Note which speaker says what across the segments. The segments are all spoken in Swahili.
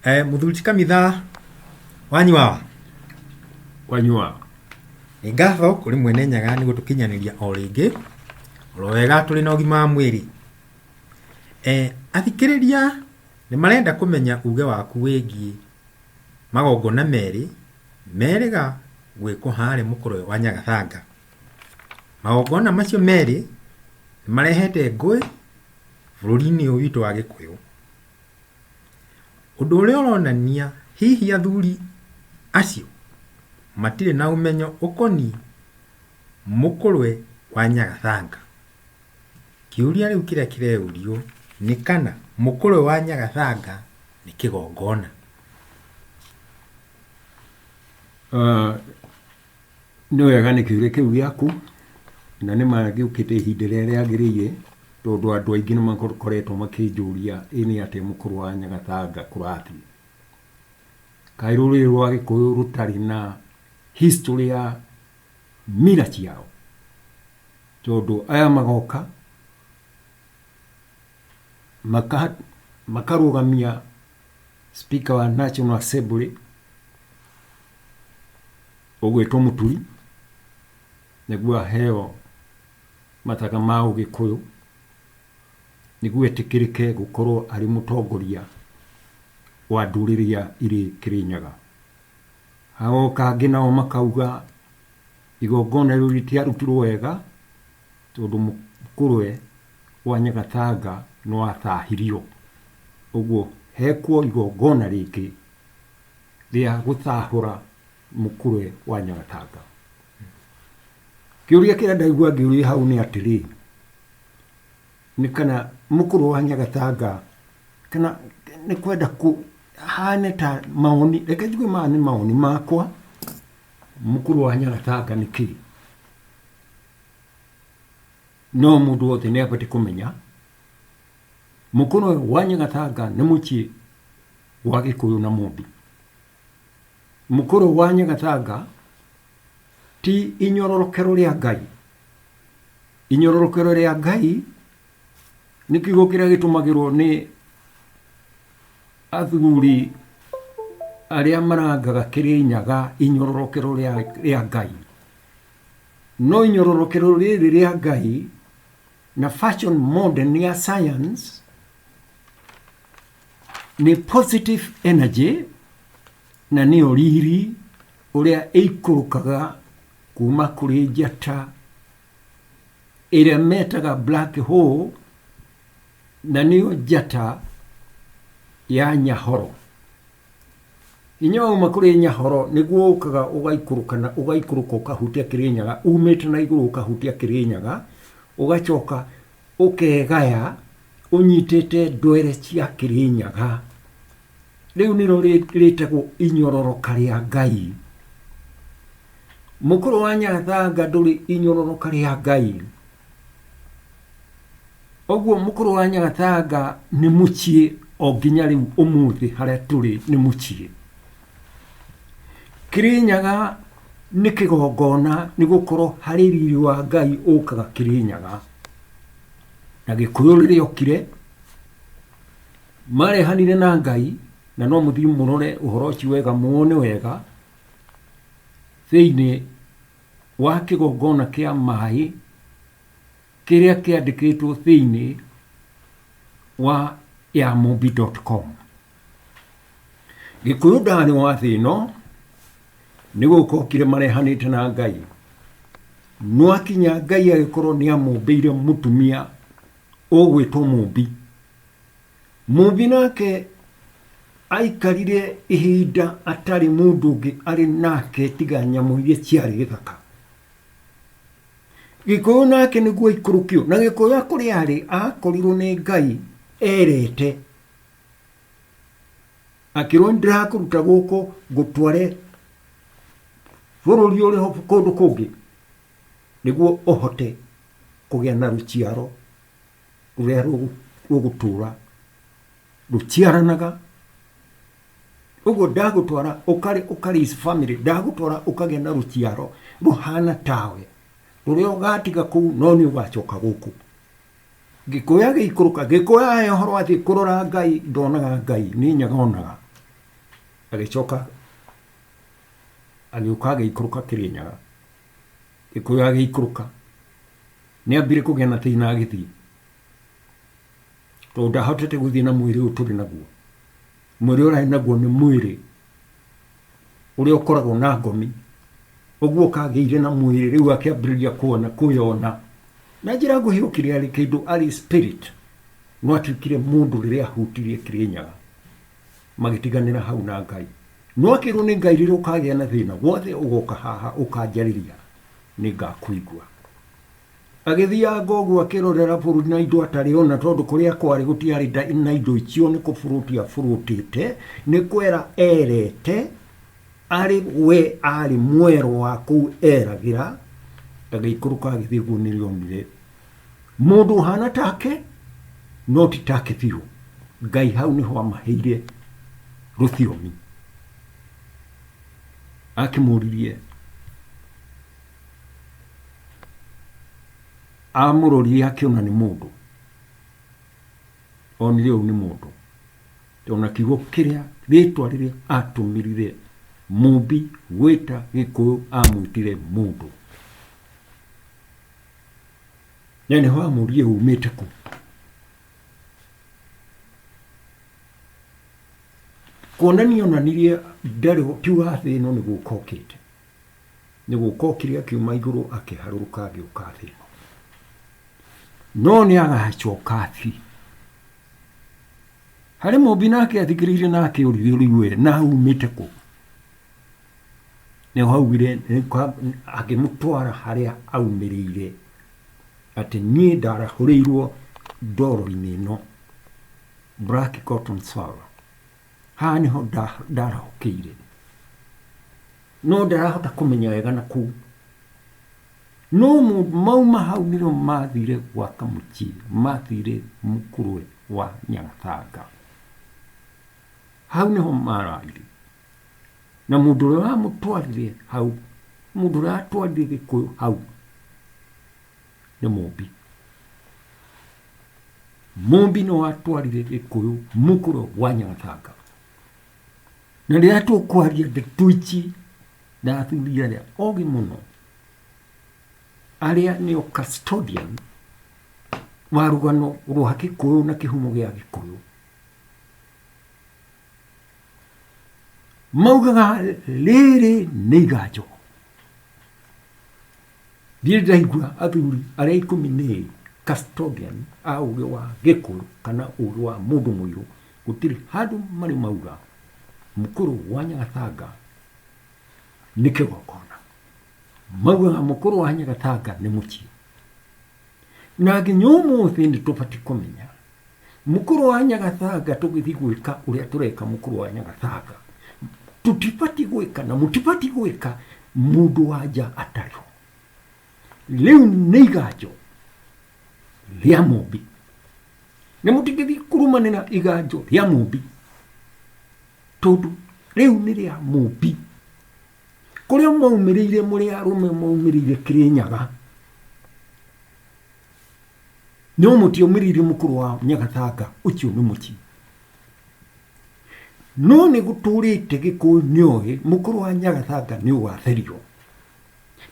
Speaker 1: Muthuri Kamitha wanyua nĩ ngatho kũrĩ mwene Nyaga nĩ gũtũkinyanĩria o rĩngĩ oro wega tũrĩ na ũgima wa mwĩrĩ. Athikĩrĩria nĩ marenda kũmenya uge waku wĩgiĩ magongona merĩga gwĩkwo harĩa mũkũrwe wa Nyagathanga. Magongona macio merĩ nĩ marehete ngũĩ bũrũri-inĩ ũyũ witũ wa Gĩkũyũ. Ũndũ ũrĩa ũronania hihi athuri acio matirĩ na ũmenyo ũkoniĩ mũkũrwe wa Nyagathanga. Kĩũria rĩu kĩrĩa kĩreyũrio nĩ kana mũkũrwe wa Nyagathanga nĩ kĩgongona.
Speaker 2: Nĩ wega nĩ kĩũria kĩu gĩaku na nĩ magĩũkĩte ihinda rĩrĩa rĩagĩrĩire, tondũ andũ aingĩ nĩ makoretwo makĩnjũria nĩ atĩa mũkũrwe wa Nyagathanga kũrathiĩ. Kaĩ rũrĩrĩ rwa Gĩkũyũ rũtarĩ na history ya mira ciao, tondũ aya magoka makarũgamia speaker wa National Assembly ũgwĩtwo Mũturi nĩguo aheo mataka ma Ũgĩkũyũ, nĩguo etĩkĩrĩke gũkorwo arĩ mũtongoria wa ndũrĩrĩ irĩ Kĩrĩnyaga. Hagoka angĩ nao makauga igongona rĩu rĩtiarutirwo wega, tondũ mũkũrwe wa Nyagathanga nĩ wathahirio, ũguo hekwo igongona rĩngĩ rĩa gũthahũra mũkũrwe wa Nyagathanga. Kĩũria kĩrĩa ndaigua ngĩũria hau nĩ atĩrĩ, nĩ kana mũkũrwe wa Nyagathanga kana nĩ kwenda hane ta maoni, reke njuge maya nĩ maoni makwa, mũkũrwe wa Nyagathanga nĩ kĩ? No mũndũ wothe nĩ abatiĩ kũmenya mũkũrwe wa Nyagathanga nĩ mũciĩ wa Gĩkũyũ na Mũmbi. Mũkũrwe wa Nyagathanga ti inyororokero rĩa Ngai. Inyororokero rĩa Ngai nĩ kiugo kĩrĩa gĩtũmagĩrwo nĩ athuri arĩa marangaga Kĩrĩnyaga, inyororokero rĩa Ngai. No inyororokero rĩrĩ rĩa Ngai na fashion modern ya science nĩ positive energy, na nĩ riri ũrĩa ĩikũrũkaga kuma kũrĩ njata ĩrĩa metaga black hole, na nĩyo njata ya Nyahoro. Hinya wauma kũrĩ Nyahoro nĩguo ũkaga ũgaikũrũka ũkahutia Kĩrĩnyaga, umĩte na igũrũ ũkahutia Kĩrĩnyaga, ũgacoka ũkegaya ũnyitĩte ndwere cia Kĩrĩnyaga. Rĩu nĩro rĩtagwo inyororoka rĩa Ngai. Mũkũrwe wa Nyagathanga ndũrĩ inyororoka rĩa Ngai. Ũguo mũkũrwe wa Nyagathanga nĩ mũciĩ o nginya rĩu ũmũthĩ harĩa tũrĩ nĩ mũciĩ. Kĩrĩnyaga nĩ kĩgongona nĩ gũkorwo harĩ riri wa Ngai ũkaga Kĩrĩnyaga. Na Gĩkũyũ rĩrĩa okire marehanire na Ngai, na no mũthiĩ mũrore ũhoro ũcio wega, muone wega thĩinĩ wa kĩgongona kĩa maĩ kĩrĩa kĩandĩkĩtwo thĩinĩ wa yamũmbi.com. Gĩkũyũ ndarĩ wa thĩ ĩno, nĩ gũkokire marehanĩte na Ngai. No akinya Ngai agĩkorwo nĩ amũmbĩire mũtumia ũgwĩtwo Mũmbi. Mũmbi nake aikarire ihinda atarĩ mũndũ ũngĩ arĩ nake tiga nyamũ iria ciarĩ gĩthaka. Gĩkũyũ nake nĩguo aikũrũkio, na Gĩkũyũ kũrĩa arĩ akorirwo nĩ Ngai erete, akĩrwo ndirakũruta gũkũ ngũtware bũrũri ũrĩ kũndũ kũngĩ nĩguo ũhote kũgĩa na rũciaro rũrĩa rũgũtũra rũciaranaga. Ũguo ndagũtwara ũkarĩ family, ndagũtwara ũkagĩa na rũciaro rũhana tawe, rũrĩa ũgatiga kũu no nĩ ũgacoka gũkũ. Gĩkũyũ agĩikũrũka, Gĩkũyũ aheo ũhoro atĩ kũrora Ngai ndonaga Ngai, nĩ Nyaga onaga. agĩcoka agĩũka agĩikũrũka Kĩrĩnyaga. Gĩkũyũ agĩikũrũka nĩ ambire kũgĩa na thĩna agĩthiĩ, tondũ ndahotete gũthiĩ na mwĩrĩ ũyũ tũrĩ naguo. Mwĩrĩ ũrĩa arĩ naguo nĩ mwĩrĩ ũrĩa ũkoragwo na ngomi, ũguo kagĩire na mwĩrĩ rĩu akĩambĩrĩria kwĩyona na njĩra nguhĩ gũkĩrĩ arĩ kĩndũ arĩ spirit, no atuĩkire mũndũ rĩrĩa ahutirie Kĩrĩnyaga magĩtiganĩra hau na Ngai. No akĩrwo nĩ Ngai rĩrĩa ũkagĩa na thĩna wothe ũgoka haha ũkanjarĩria nĩ ngakũigua. Agĩthianga ũguo akĩrorera bũrũri na indo atarĩ ona, tondũ kũrĩa kwarĩ gũtiarĩ na indo icio, nĩ kũburuti aburutĩte, nĩ kwera erete, arĩ we arĩ mwero wa kũu eragĩra. Agĩikũrũka agĩthiĩ guo nĩrĩonire mũndũ ũhana take, no ti take biũ. Ngai hau nĩho amaheire rũthiomi. Akĩmũririe, amũrorire akĩona nĩ mũndũ, onire ũyũ nĩ mũndũ, ona kiugo kĩrĩa rĩtwa rĩrĩa atũmĩrire mũmbi gwĩta Gĩkũyũ amwĩtire mũndũ. Na nĩho amũrire umĩte kũ. Kuonania onanirie ndarĩ kiuga thĩ ĩno nĩ gũka okĩte, nĩ gũka okire akiuma igũrũ akĩharũrũka agĩũka thĩ ĩno, no nĩ agacoka thĩ. Harĩ mũmbi nake athikĩrĩirie na akĩũrithio rĩu we na umĩte kũ. Nĩho augire akĩmũtwara harĩa aumĩrĩire, atĩ niĩ ndarahũrĩirwo ndoro-inĩ ĩno, Black Cotton Sour. Haha nĩho ndarahũkĩire, no ndarahota kũmenya wega na kũu. No mauma hau nĩro mathire gwaka mũciĩ, mathire Mũkũrwe wa Nyagathanga. Hau nĩho mararire, na mũndũ ũrĩa wamũtwarire hau, mũndũ ũrĩa atwarire Gĩkũyũ hau nĩ mũmbi. Mũmbi no atwarire Gĩkũyũ Mũkũrwe wa Nyagathanga. Na rĩrĩa tũkwaria ndeto ici na athuri arĩa ogĩ mũno, arĩa nĩo custodian wa rũgano rwa Gĩkũyũ na kĩhumo gĩa Gĩkũyũ, maugaga rĩrĩ nĩ iganjo. Ndiĩ ndaigua athuri arĩa 12 custodian a ũgĩ wa Gĩkũyũ kana ũgĩ wa mũndũ mũirũ, gũtirĩ handũ marĩ mauga Mũkũrwe wa Nyagathanga nĩ kĩgongona. Maugaga Mũkũrwe wa Nyagathanga nĩ mũciĩ. Na nginya ũmũthĩ nĩ tũbatiĩ kũmenya Mũkũrwe wa Nyagathanga tũgĩthiĩ gwĩka ũrĩa tũreka Mũkũrwe wa Nyagathanga, tũtibatiĩ gwĩka na mũtibatiĩ gwĩka mũndũ wa nja atarĩ ho. Rĩu nĩ iganjo rĩa mũmbi, na mũtingĩthiĩ kurumanĩra iganjo rĩa mũmbi, tondũ rĩu nĩ rĩa mũmbi. Kũrĩa maumĩrĩire mũrĩ arũme maumĩrĩire Kĩrĩnyaga, no mũtiaumĩrĩire Mũkũrwe wa Nyagathanga, ũcio nĩ mũciĩ. No nĩ gũtũrĩte Gĩkũyũ nĩoĩ Mũkũrwe wa Nyagathanga nĩ ũgatherio.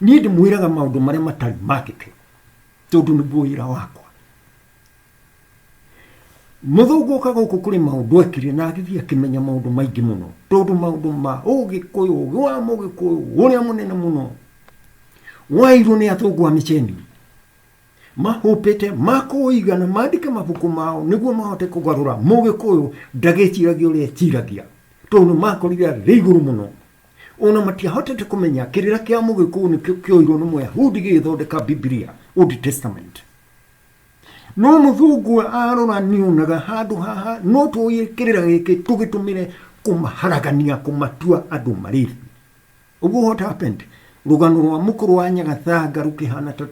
Speaker 2: Niĩ ndĩmwĩraga maũndũ marĩa matarĩ makĩke, tondũ nĩguo wĩra wakwa. Mũthũngũ oka gũkũ kũrĩ maũndũ ekire na agĩthiĩ akĩmenya maũndũ maingĩ mũno, tondũ maũndũ ma Ũgĩkũyũ, ũgĩ wa Mũgĩkũyũ ũrĩa mũnene mũno wairwo nĩ athũngũ a mĩceni, mahũpĩte makũiga na mandĩke mabuku mao nĩguo mahote kũgarũra Mũgĩkũyũ ndagĩciragia ũrĩa eciragia, tondũ makorire arĩ igũrũ mũno. Ona matiahotete kũmenya kĩrĩra kĩa Mũgĩkũyũ nĩ kĩoirwo nĩ Mũyahudi gĩgĩthondeka Biblia, Old Testament. No mũthũngũ arora nĩonaga handũ haha no tũoye kĩrĩra gĩkĩ tũgĩtũmĩre kũmaharagania, kũmatua andũ marĩthi. Ũguo what happened? Rũgano rwa Mũkũrwe wa Nyagathanga rũkĩhana ta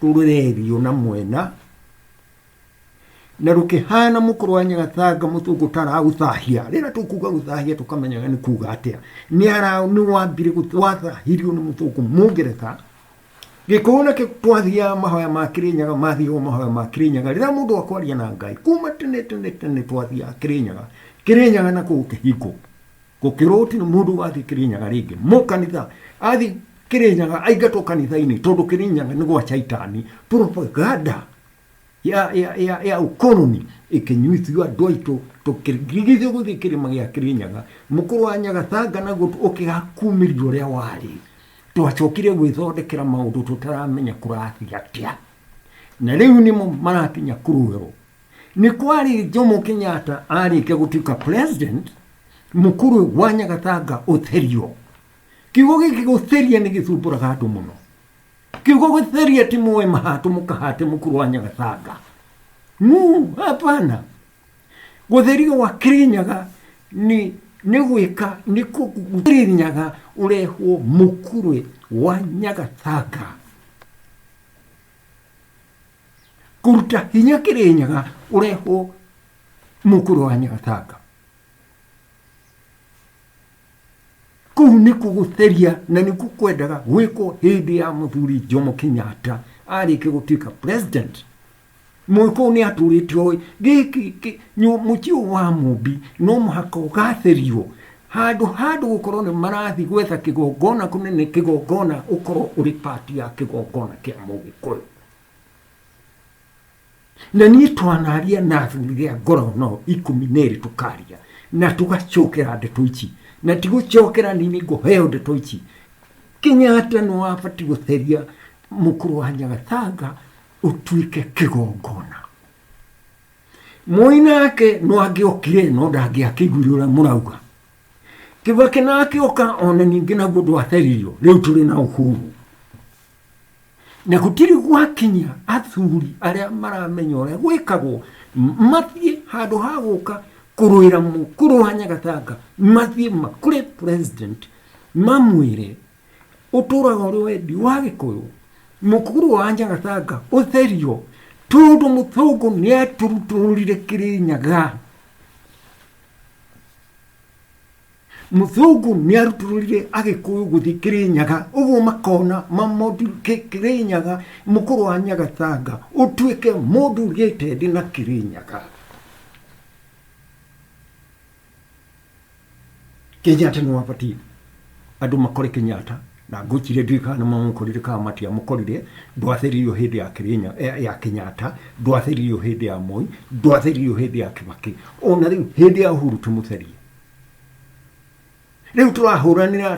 Speaker 2: tũrererio na mwena, na rũkĩhana Mũkũrwe wa Nyagathanga mũthũngũ taraũthahia. Rĩrĩa tũkuga gũthahia tũkamenyaga nĩ kuga atĩa. Nĩ wambire wathahirio nĩ mũthũngũ Mũngeretha. Gĩkũyũ nakĩo twathiaga mahoya ma Kĩrĩnyaga, mathiaga mahoya ma Kĩrĩnyaga rĩrĩa mũndũ akwaria na Ngai kuma tene twathiaga Kĩrĩnyaga, Kĩrĩnyaga na kũu kĩhingo. gukiroti ni mundu wathi Kirinyaga ringi mukanitha athi Kirinyaga aigatwo kanitha-ini tondu Kirinyaga ni gwa Shaitani. Propaganda ya ukoloni ikinyuithio andu aitu tukirigithio guthii kirima gia Kirinyaga. Mukuru wa Nyagathanga naguo ukigakumirio uria wari twacokire gwithondekera maundu tutaramenya kurathi atia, na riu nimo marakinya kuruhero. Ni kwari Jomo Kenyatta arike gutuika president, mukuru wa Nyagathanga utherio. Kiugo giki gutheria ni githumburaga andu muno. Kiugo gutheria ti muwe mahatu mukahate mukuru wa Nyagathanga. Hapana. Gutherio wa Kirinyaga ni gwika ni Kirinyaga urehwo mukuru wa Nyagathanga. Kuruta hinya Kirinyaga urehwo mukuru wa Nyagathanga. Kuu ni kugutheria na ni kukwendaga gwiko hindi ya muthuri Jomo Kenyatta arike gutuika president. Mwiko ni aturitio giki mucio wa Mumbi no muhaka ugatherio handu gukorwo ni marathi gwetha kigongona kunene, kigongona ukorwo uri party ya kigongona kia Mugikuyu. Na ni twanaria na athuri ngoro no 12 tukaria na tugacokera ndeto ici na tigucokera nini ngoheo ndeto ici. Kenyatta no abati gutheria mukuru wa Nyagathanga utuike kigongona. Moi nake no agiokire no ndagiakiguire uria murauga. Kibaki nake oka ona ningi naguo ndwatheririo. Riu turi na uhuru na gutiri gwakinya athuri aria maramenya uria gwikagwo mathie handu ha guka kuruira mukuru wa Nyagathanga, mathie makure president mamwire uturaga uri wendi wa Gikuyu mukuru wa Nyagathanga utherio tondu muthungu ni aturuturire Kirinyaga. Muthungu ni aruturire Agikuyu guthi Kirinyaga, uguo makona mamodu Kirinyaga mukuru wa Nyagathanga utuike modulated na Kirinyaga. Kenyatta no abati andu makore Kenyatta na guchire ndikana mamukorire ka matia mukorire ndwatheririo hindi ya Kirinyaga ya Kenyatta, ndwatheririo hindi ya Moi, ndwatheririo hindi ya Kibaki, ona riu hindi ya Uhuru tumutherie. Riu turahuranira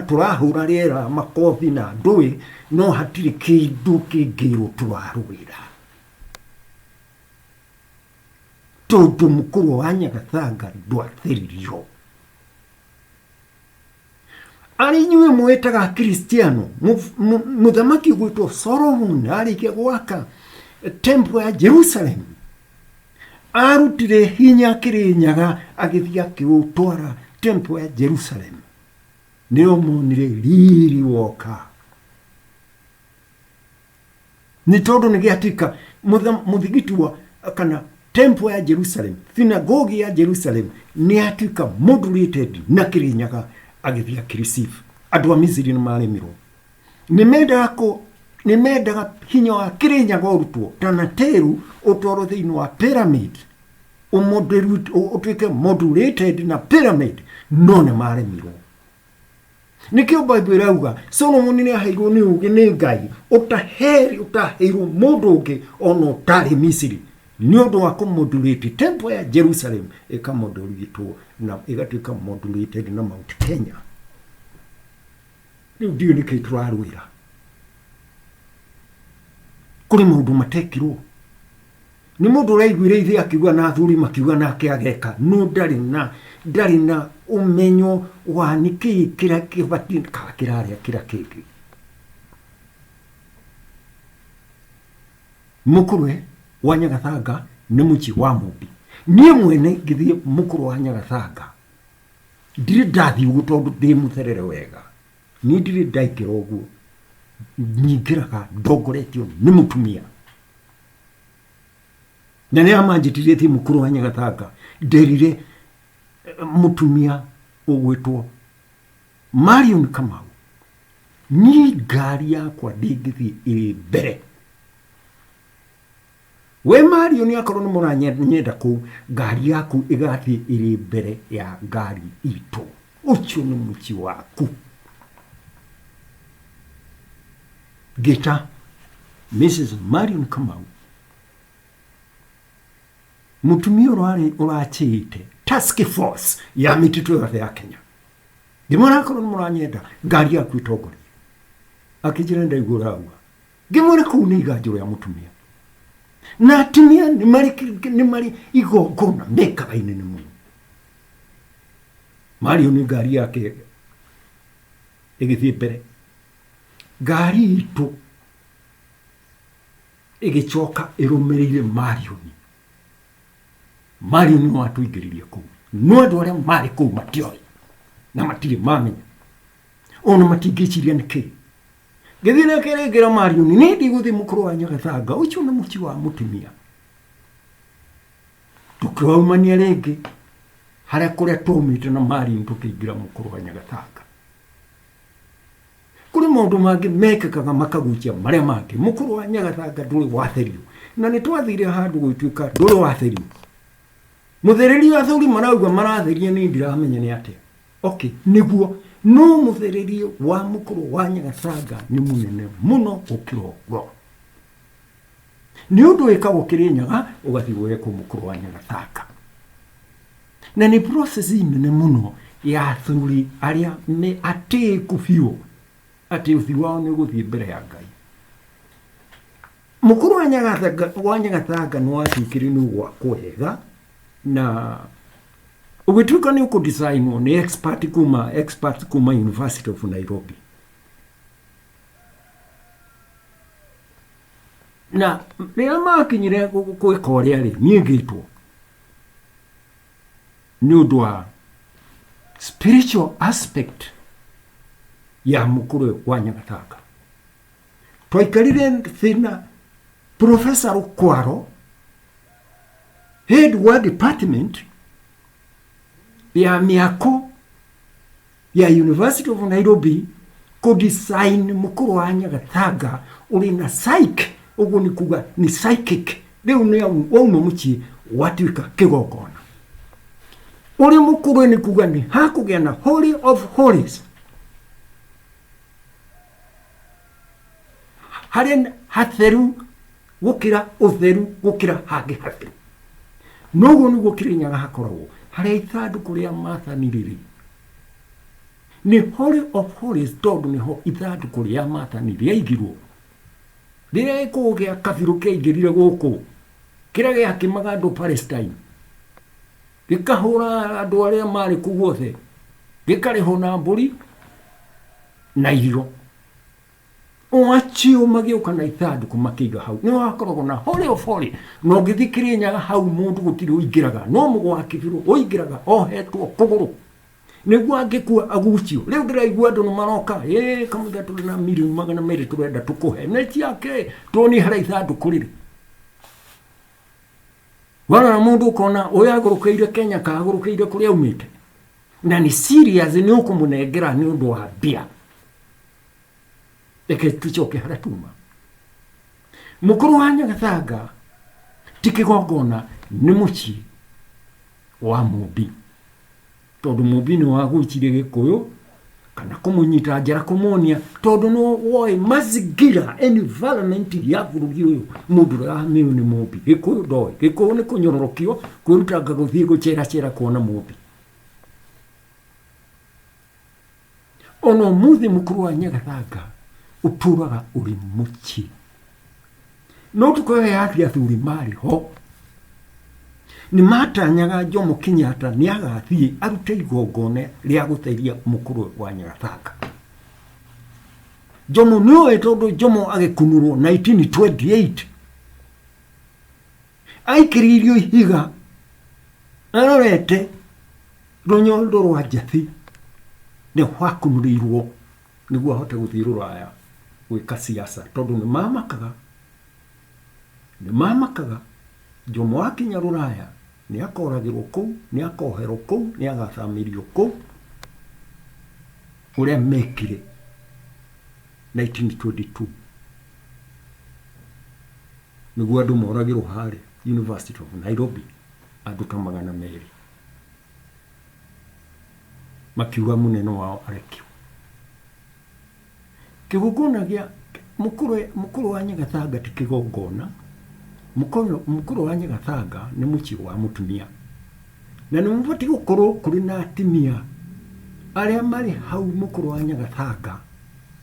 Speaker 2: turahura riera makofi na ndui no hatiri kindu kingiru turaruira tondu mukuru wa Nyagathanga ndwatheririo. Ari nyue mwetaga Kristiano muthamaki gwitwo Solomon arikia gwaka temple ya Jerusalem arutire hinya Kirinyaga agithia kiutwara temple ya Jerusalem. Nio monire riri woka ni tondu ni giatika muthigiti wa kana temple ya Jerusalem, synagogue ya Jerusalem ni atika modulated na Kirinyaga agithia kireceive andu a Misiri ni maremirwo. Ni mendaga hinya wa Kirinyaga urutwo tanateru utwaro thiini wa pyramid utuike modulated na pyramid no ne maremirwo. Nikio Bible irauga Solomon ni aheirwo ni ugi ni Ngai utaheirwo mundu ungi ono utari Misiri ni undu wa kumodulate temple ya Jerusalem ikamodulitwo na igatuika modulated na Mount Kenya. Riu ndio ni kitwarwira kuri maundu matekirwo ni mundu uraiguire ithi akiuga na athuri makiuga nake ageka no ndari na umenyo wa niki kira kibati kiraria kira kiki. Mukuru wa Nyagathanga ni muchi wa Mumbi. Nie mwene ngithie mukuru wa Nyagathanga ndiri ndathi ugu tondu ndi mutherere wega, ni ndiri ndaikira ugu nyingiraga ndogoretio ni mutumia na ni amanjitirie ti mukuru wa Nyagathanga nderire mutumia ugwitwo Marion Kamau. Ni ngari yakwa ndingithi iri mbere we Mario ni akorwo ni muranyenda ku ngari yaku igathi iri mbere ya ngari itu ucio ni muci waku geta Mrs. Marion Kamau mutumia urachite task force ya mititu yothe ya Kenya ngimwona akorwo ni muranyenda ngari yaku itongori akijira ndaigura uga ngimwona kuu ni iganjiro ya mutumia na atumia ni mari igongona mekaga inene muno Mario ni ngari yake igithie mbere ngari itu igicoka irumirire Mario ni watu igiririe kuu no andu aria mari kuu matioi na matire mamenya ono matingiciria niki githina keregera Mario ni ndiguthi mukuru wa Nyagathanga ucio na muci wa mutumia tukaumania rege haria kuria tumite na Mario tukiingira mukuru wa Nyagathanga kuri maundu mangi mekekaga makagucia maria mangi mukuru wa Nyagathanga nduri watherio na ni twathire handu gwituika nduri watherio muthereri wa thuri marauga maratheria ni ndiramenya ni atia okay niguo no muthereri wa mukuru wa Nyagathanga ni munene muno ukirogwo ni undu wikagwo Kirinyaga ugathigwe ku mukuru wa Nyagathanga na ni process nene muno ya thuri aria me atiku biu ati uthi wao ni guthie mbere ya Ngai mukuru wa Nyagathanga no atikiri ni gwa kuhega na ugituka ni uko design ni expert kuma University of Nairobi na rĩa makinyire gwĩka ũrĩa rĩ niĩ ngĩtwo nĩ ũndũ wa spiritual aspect ya mukuru wa Nyagathanga twaikarire thĩna Professor Rukwaro head wa department ya miako ya University of Nairobi ko design mukuru wa Nyagathanga uri na psych ugu ni kuga ni psychic leo ni wao muci watuika kigogona uri mukuru ni kuga ni hakugea na holy of holies haren hatheru gukira utheru gukira hage hatheru nogo ni gukira Nyaga hakoragwo haria ithanduku ria mathaniriri ni holy of holies tondu niho ithanduku ria mathaniriri yaigirwo riria ikugea kabiru keingirire guku kiria giakimaga andu Palestine gikahura andu aria mari kuguothe gikariho na mburi na irio oachio magiuka na ithanduku makiga hau ni wakoragwo na holy of holy no ngithikire Nyaga hau mundu gutiri uingiraga no mugwa kibiru uingiraga ohetwo kuguru niguo angikua agucio riu ndiraigua andu maroka kamutha turi na milioni magana meri turenda tukuhe neti yake toni hara ithanduku riri wana mundu ukona uyagurukeire Kenya kagurukeire kuria umite na ni serious ni ukumunengera ni undu wa bia eke tuchoke hara tuma mukuru wa Nyagathanga tikigogona ni muci wa mubi tondu mubi ni waguchire Gikuyu kana kumunyita njara kumuonia tondu no woi mazigira environment ya burugi uyu mundu rahamiu ni mubi Gikuyu ndoi Gikuyu ni kunyororokio kwirutanga guthie guchera kuona mubi ono muthi mukuru wa Nyagathanga uturaga uri muci no tukoya yathi athuri mari ho ni matanyaga Jomo Kenyatta ni agathie arute igongone ria guteithia mukuru wa Nyagathanga Jomo no etondo Jomo agekunurwo 1928 aikiririo higa arorete runyondo rwa Jathi ni hwakunurirwo niguo ahote guthie Ruraya gwika siasa tondu ni mamakaga Jomo akinya Ruraya ni akoragirwo kuu ni akoherwo kuu ni agathamirio kuu uria mekire 1922 niguo andu moragirwo hari University of Nairobi andu ta 200 makiuga munene wao arekio. Kigongona gia mukuru wa Nyagathanga ti kigongona. Mukuru wa Nyagathanga ni muci wa mutumia, na ni mubati gukorwo kuri na atimia aria mari hau mukuru wa Nyagathanga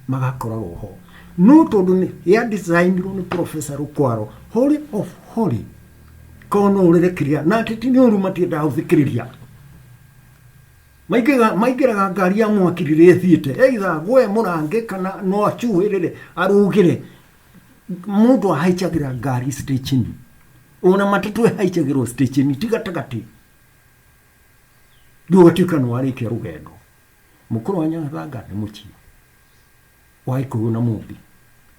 Speaker 2: magakoragwo ho. No tondu ni ya designirwo ni Professor Rukwaro, Holy of Holy kono urerekiria na titi ni urumati ndahuthikiriria maigiraga ngari ya mwakirire thiete either gwe murange kana no achuhirire arugire mundu ahaichagira ngari station ona matatu ahaichagirwo station tigatagati dugatika no arike rugendo. Mukuru wa Nyagathanga ni muci waikugu na mumbi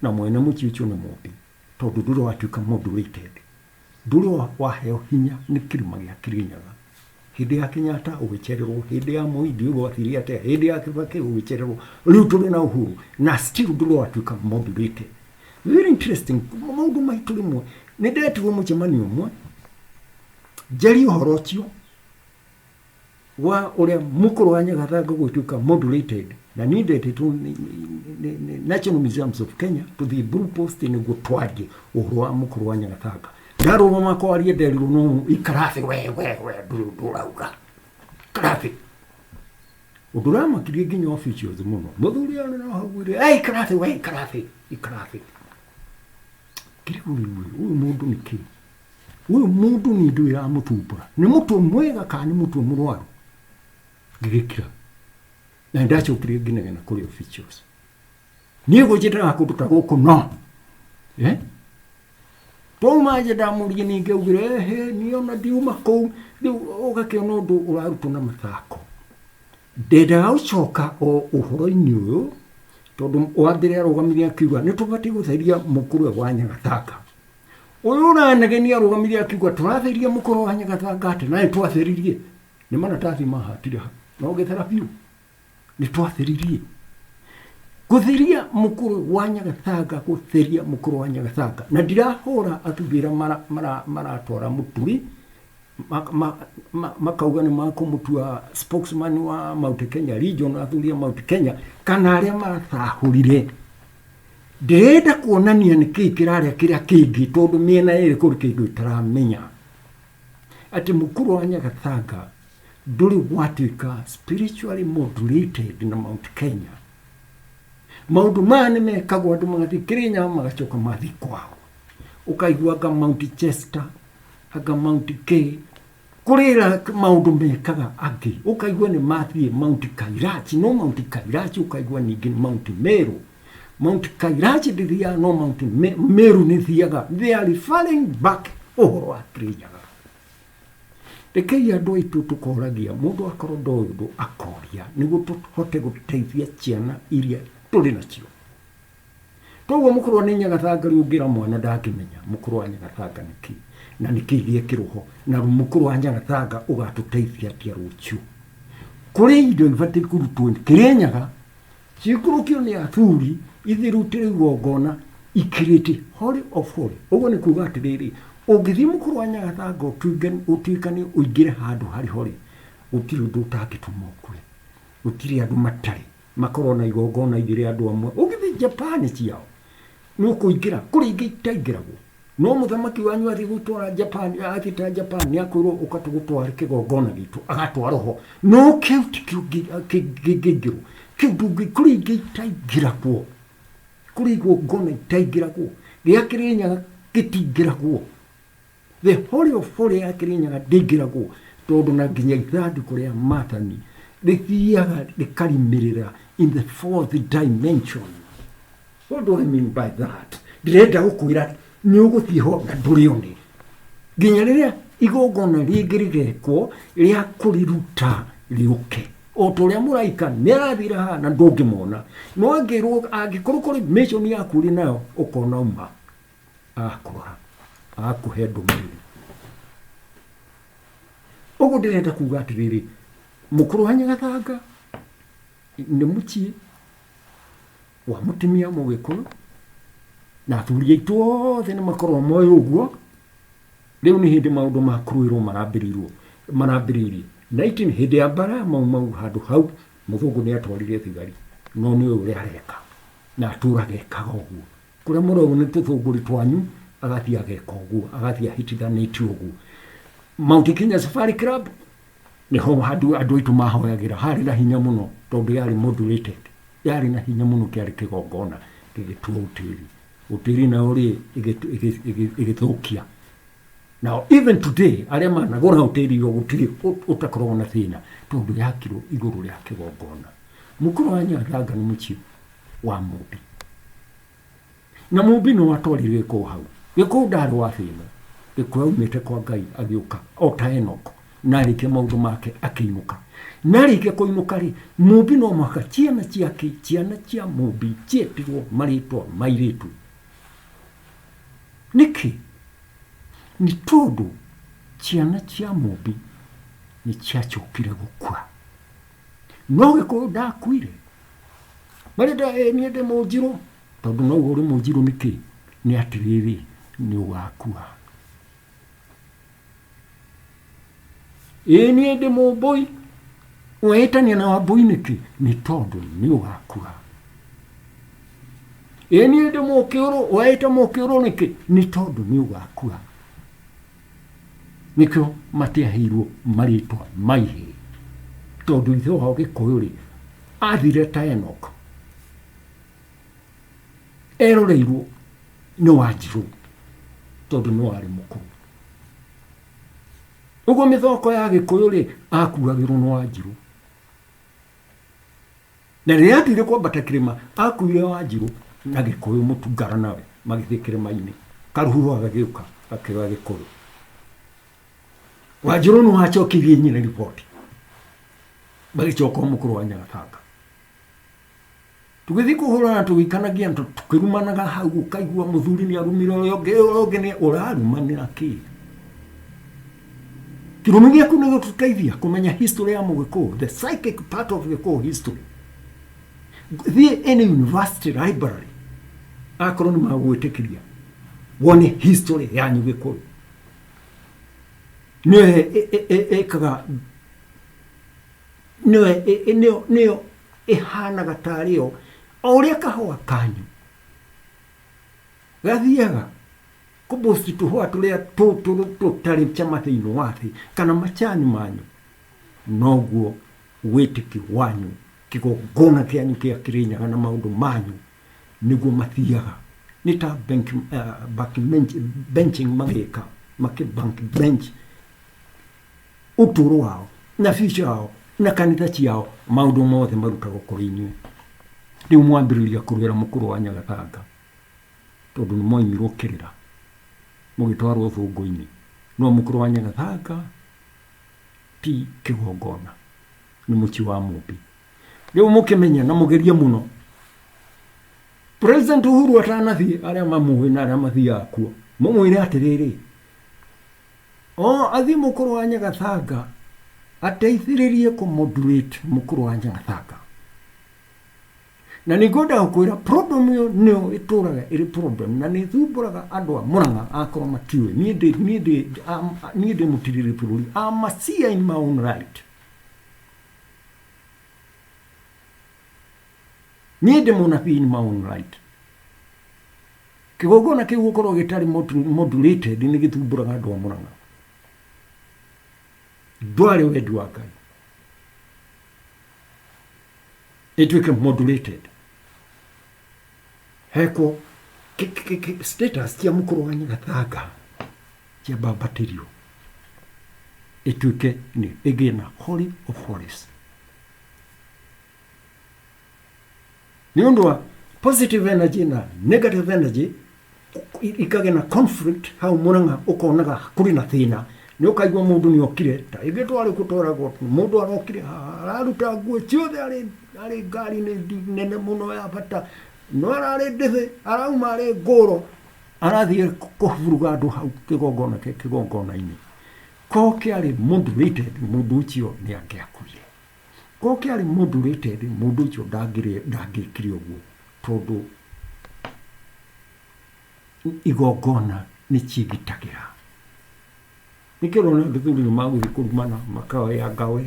Speaker 2: na mwene muci ucio na mumbi tondu nduro watuika moderated nduro waheo hinya ni kirima gia Kirinyaga. Hindi ya Kenyatta ugichererwo, hindi ya Moi ndiugwathirie atia, hindi ya Kibaki ugichererwo, riu turi na uhuru na still nduro watuika moderated. Very interesting. Maundu maitu rimwe ni ndetirwo mucemanio umwe njari uhoro ucio wa uria mukuru wa Nyagathanga gutuika moderated na ni ndetirwo National Museums of Kenya to the Blue Post ni gutwarie uhoro wa mukuru wa Nyagathanga. Ndaro mako arie nderirwo no ikarathi we ndurauga karathi udurama kirie ginya officials muno muthuri ana na hagwire karathi kiriguri uyu mundu niki uyu mundu ni ndu ya mutumbura ni mutu mwega kana mutu murwaru gigikira na ndacho kirie ginya na kuri officials nigo jitara kutuka goko no Toma ndamurie ninge ugire niona ndiuma kou ugakiona undu uraruta na mathako ndenda ucoka o uhoro-ini uyu tondu wambere arugamiria akiuga nitubati gutheria mukuru wa Nyagathanga uyu uranegenia arugamiria akiuga turatheria mukuru wa Nyagathanga ati nae twatheririe ni maratathi mahatire no gethera biu ni twatheririe gutheria mukuru wa Nyagathanga gutheria mukuru wa Nyagathanga na ndirahura atubira maratwara muturi makauga ni makumutua spokesman wa Mount Kenya region athuria Mount Kenya kana aria marathahurire ndirenda kuonania niki kiraria kiria kingi tondu miena iri kuri kingi taramenya ati mukuru wa Nyagathanga nduri watuika spiritually moderated na Mount Kenya. Maundu mane mekagwo andu magathi Kirinyaga magacoka mathi kwao ukaigua ga Mount Chester haga Mount K kurira maundu mekaga angi ukaigua ni mathi Mount Kairachi no Mount Kairachi ukaigua ningi Mount Meru Mount Kairachi ndithia no Mount Meru ni thiaga they are referring back uhoro wa Kirinyaga. Rekei andu aitu tukoragia mundu akorwo ndoyundu akoria niguo tuhote guteithia ciana iria tuli nacio. Toguo mukuru wa Nyagathanga riugira mwana ndakimenya mukuru wa Nyagathanga niki na niki gikiruho na mukuru wa Nyagathanga ugatuteithia atia ruchu kuri indo ibati kurutwo Kirinyaga cikurukio ni athuri ithirutire igongona ikiriti Holy of Holy. Uguo ni kuga atiriri ungithi mukuru wa Nyagathanga utuikani uingire handu hari hori utiri undu utakitumwo kuri utiri andu matari makorona igongona igire andu amwe ugithi Japan ciao nuko igira kuri igitaigiragwo no muthamaki wanyu athi gutwara Japan athita Japan ni akwirwo ukatugutwara kigongona gitu agatwaraho no kigigiro kidungi kuri igitaigiragwo kuri igongona itaigiragwo ria Kirinyaga gitigiragwo the Holy of Holy ya Kirinyaga ndigiragwo tondu na nginya ithandiko ria Mathani rithiaga rikarimirira in the fourth dimension. What do I mean by that? Direnda gukwira ni uguthie ho na ndurioni nginya riria igongona rigirireko ria kuriruta riuke oturia muraika nerathira hana ndungimona no angirwo angikorwo kuri mission yaku ri nayo ukona uma akora akuhe ndumiri. Ugu ndirenda kuga atiriri mukuru wa Nyagathanga ni muci wa mutimia mugikuru na athuri aitũ othe nĩ makorwo moĩ ũguo. Rĩu nĩ hĩndĩ maũndũ ma kũrũĩrwo marambĩrĩirie na iti nĩ hĩndĩ ya mbara mau handũ hau mũthũngũ nĩ atwarire thigari no nĩ ũrĩa areka na atũraga ekaga ũguo kũrĩa mũrauga nĩ tũthũngũri twanyu agathiĩ ageka ũguo agathiĩ ahitithanĩtio ũguo. Mount Kenya Safari Club nĩho handũ andũ aitũ mahoyagĩra harĩ na hinya mũno tondũ yarĩ moderated yarĩ na hinya mũno kĩarĩ kĩgongona gĩgĩtua ũtĩri na ũrĩ ĩgĩthũkia. Now even today arĩa managũra ũtĩri ũyũ gũtirĩ ũtakoragwo na thĩna tondũ yakirwo igũrũ rĩa kĩgongona. Mũkũrũ wa Nyagathanga nĩ mũciĩ wa Mũmbi na Mũmbi no atwarire Gĩkũũ hau. Gĩkũũ ndarĩ wa thĩna, Gĩkũũ aumĩte kwa Ngai agĩũka o ta Enoko na arĩkia maũndũ make akĩinũka. Na arĩkia kũinũka rĩ, Mũmbi no mũhaka ciana cia Mũmbi ciĩtĩrwo marĩtwa mairĩtu. Nĩkĩ? Nĩ tondũ ciana cia Mũmbi nĩ ciacokire gũkua no Gĩkũũ ndakuire. Marenda niĩ ndĩ Mũnjirũ tondũ no ũrĩ Mũnjirũ nĩkĩ nĩ atĩrĩrĩ nĩ ũgakua. Niĩ ndĩ Mũmbũi wehĩtania na Wambũi nĩkĩ nĩ tondũ nĩ ũgakua. Niĩ ndĩ Mũkĩũrũ wehĩta Mũkĩũrũ nĩkĩ nĩ tondũ nĩ ũgakua. Nĩkĩo matiaheirwo marĩtwa maihĩ tondũ ithe wao Gĩkũyũ rĩ athire ta Enoko eroreirwo nĩ Wanjirũ tondũ nĩ warĩ mũkũrũ. Ũguo mĩthoko ya Gĩkũyũ rĩ akuagĩrwo nĩ Wanjirũ na rĩrĩa athire kwambata kĩrĩma akuire Wanjirũ na Gĩkũyũ mũtungara nawe magĩthiĩ kĩrĩma-inĩ Karũhũro agagĩũka akĩoya Gĩkũyũ. Wanjirũ nĩ wacokirie nyina riboti magĩcoka mũkũrũ wa Nyagathanga. Tũgĩthiĩ kũhũrana tũgĩikanagia tũkĩrumanaga hau ũkaigua mũthuri nĩ arumire ũrĩa ũngĩ nĩ ũrarumanĩra kĩ. Kĩrũmi gĩaku nĩ gũtũteithia kũmenya history ya Mũgĩkũyũ, the psychic part of Gĩkũyũ history. Thiĩ any university library akorwo nĩ magwĩtĩkĩria wone history yanyu Gĩkũyũ. Nĩyo ĩhanaga tarĩyo o ũrĩa kahũa kanyu gathiaga kũbosti tũhũa tũrĩa tũtarĩ cama thĩinĩ wa thĩ kana macani manyu noguo wĩtĩkio wanyu kĩgongona kĩanyu kĩa Kĩrĩnyaga na maũndũ manyu nĩguo mathiaga nĩ ta benching magĩka bench ũtũũro wao na future wao na kanitha ciao maũndũ mothe marutagwo kũrĩ inyuĩ. Rĩu mwambĩrĩria kũrũĩra mũkũrũ wa Nyagathanga tondũ nĩ moimirwo kĩrĩra mũgĩtwarwo thũngũ-inĩ no mũkũrũ wa Nyagathanga ti kĩgongona nĩ mũciĩ wa Mũmbi. Rĩu mũkĩmenya na mũgerie mũno President Uhuru atanathiĩ arĩa mamũĩ na arĩa mathiaga kuo mũmwĩre atĩrĩrĩ athiĩ mũkũrũ wa Nyagathanga ateithĩrĩrie kũmoderate mũkũrũ wa Nyagathanga. Na nĩngwenda gũkwĩra problem ĩyo nĩyo ĩtũraga ĩrĩ problem na nĩ thumbũraga andũ a Mũrang'a akorwo matiũĩ. Niĩ ndĩ mũtirĩrĩ bũrũri, I'm a seer in my own right. Niĩ ndĩ mũnabii in my own right. Kĩgongona kĩu gũkorwo gĩtarĩ moderated nĩ gĩthumbũraga andũ a Mũrang'a. Ndwarĩ wendi wa Ngai ĩtuĩke moderated. Heko status cia mũkũrũ wa Nyagathanga cia bambatĩrio ĩtuĩke nĩ ĩgĩe na Holy of Holies. Nĩ ũndũ wa positive energy na negative energy ikagĩa na conflict hau Mũrang'a ũkonaga kũrĩ na thĩna. Nĩ ũkaigua mũndũ nĩ okire ta ĩngĩ twarĩ gũtwaragwo mũndũ arokire araruta nguo ciothe arĩ ngari-inĩ nene mũno ya bata no ararĩ ndĩthĩ arauma arĩ ngũrũ arathiĩ kũburuga andũ hau kĩgongona-inĩ. Ko kĩarĩ moderated mũndũ ũcio nĩ angĩakuire. Ko kĩarĩ moderated mũndũ ũcio ndangĩkire ũguo tondũ igongona nĩ ciĩgitagĩra. Nĩkĩo ũrona athuri nĩmagũthiĩ kũrumana makaoya ngao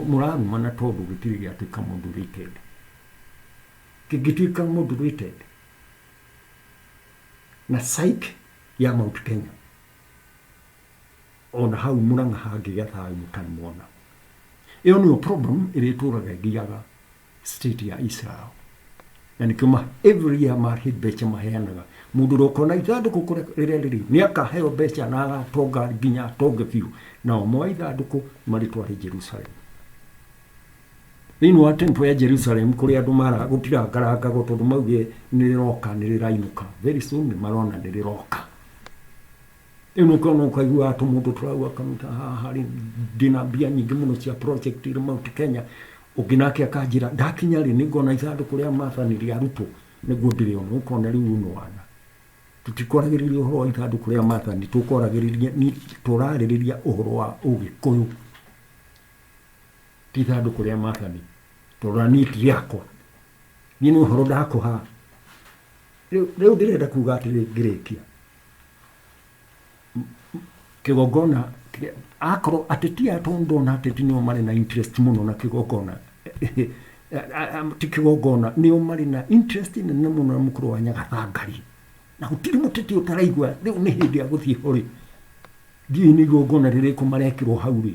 Speaker 2: mũrarumana tondũ gĩtirĩ gĩatuĩka moderated. Kĩngĩtuĩka moderated na psyche ya Mount Kenya, ona hau Murang'a hangĩgĩa thayũ mũtanimona. Ĩyo nĩyo problem ĩrĩa ĩtũraga ĩgiaga state ya Israel. Na nĩkĩo every year marĩhe mbeca maheanaga. Mũndũ ũrokona ithandũkũ rĩrĩa rĩrĩ nĩakaheo mbeca na agatonga nginya atonge biũ, nao moya ithandũkũ marĩtware Jerusalem. Thĩinĩ wa temple ya Jerusalem kũrĩa andũ gũtirangarangagwo tondũ mauge nĩrĩroka nĩrĩrainũka. Very soon nĩmarona nĩrĩroka. Rĩu nĩkona ũkaigua atĩ mũndũ tũrauga kanuta haha harĩ ndĩna mbia nyingĩ mũno cia project ĩrĩ Mount Kenya. Ũngĩ nake akanjĩra ndakinya rĩ nĩngona ithandũkũ rĩa maathani rĩa Ruto nĩguo ndĩrĩona. Ũkona rĩu ũnũana. Tũtikoragĩrĩria ũhoro wa ithandũkũ rĩa maathani, tũrarĩrĩria ũhoro wa Ũgĩkũyũ. Ti ithandũkũ rĩa maathani tondũ niĩ ti rĩakwa, niĩ nĩ ũhoro ndakũha. Rĩu ndĩrenda kuuga atĩrĩ ngĩrĩkia, kĩgongona akorwo ateti aya tondũ ndona ateti nĩo marĩ na interest mũno na kĩgongona, ti kĩgongona, nĩo marĩ na interest nene mũno na mũkũrũ wa Nyagathangari. Na gũtirĩ mũteti ũtaraigua rĩu nĩ hĩndĩ ya gũthiĩ ho rĩ, ndiũĩ nĩ igongona rĩrĩkũ marekĩrwo hau rĩ,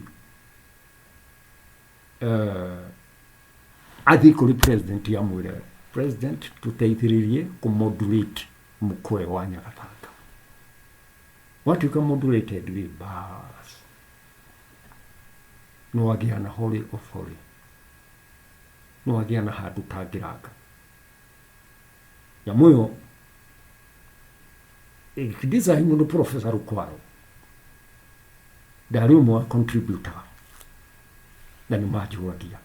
Speaker 2: athiĩ kũrĩ president amwĩre president tũteithĩrĩrie kũmoderate mũkũrũ wa Nyagathanga. Watuĩka moderated rĩ bas no wagĩa na holy of holy, no wagĩa na handũ tangĩranga. Nyamũ ĩyo design mũndũ Professor Rukwaro ndarĩ ũmwe wa contributor na nĩmanjũragia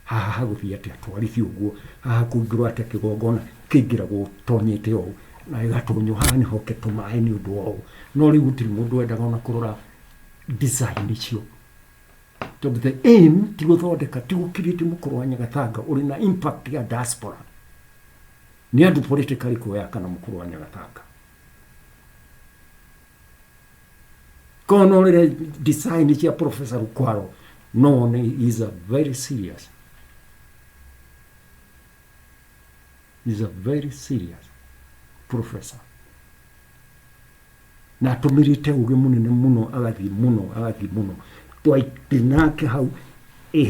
Speaker 2: haha hagũthiĩ atĩa twarithia ũguo, haha kũingĩrwo atĩa kĩgongona kĩingĩragwo tonyete ũũ na ĩgatonywo haha nĩhoke tũmaĩ nĩ ũndũ wa ũũ. No rĩu gũtirĩ mũndũ wendaga ona kũrora design icio tondũ the aim ti gũthondeka, ti gũkirĩte mũkũrũ wa Nyagathanga ũrĩ na impact ya diaspora. Nĩ andũ politically kuoya kana mũkũrũ wa Nyagathanga. Kono rĩrĩa design cia Professor Rukwaro no is a very serious. Is a very serious professor. Na tũmĩrĩte ũgĩ mũnene mũno agathiĩ mũno. Twaitĩ nake hau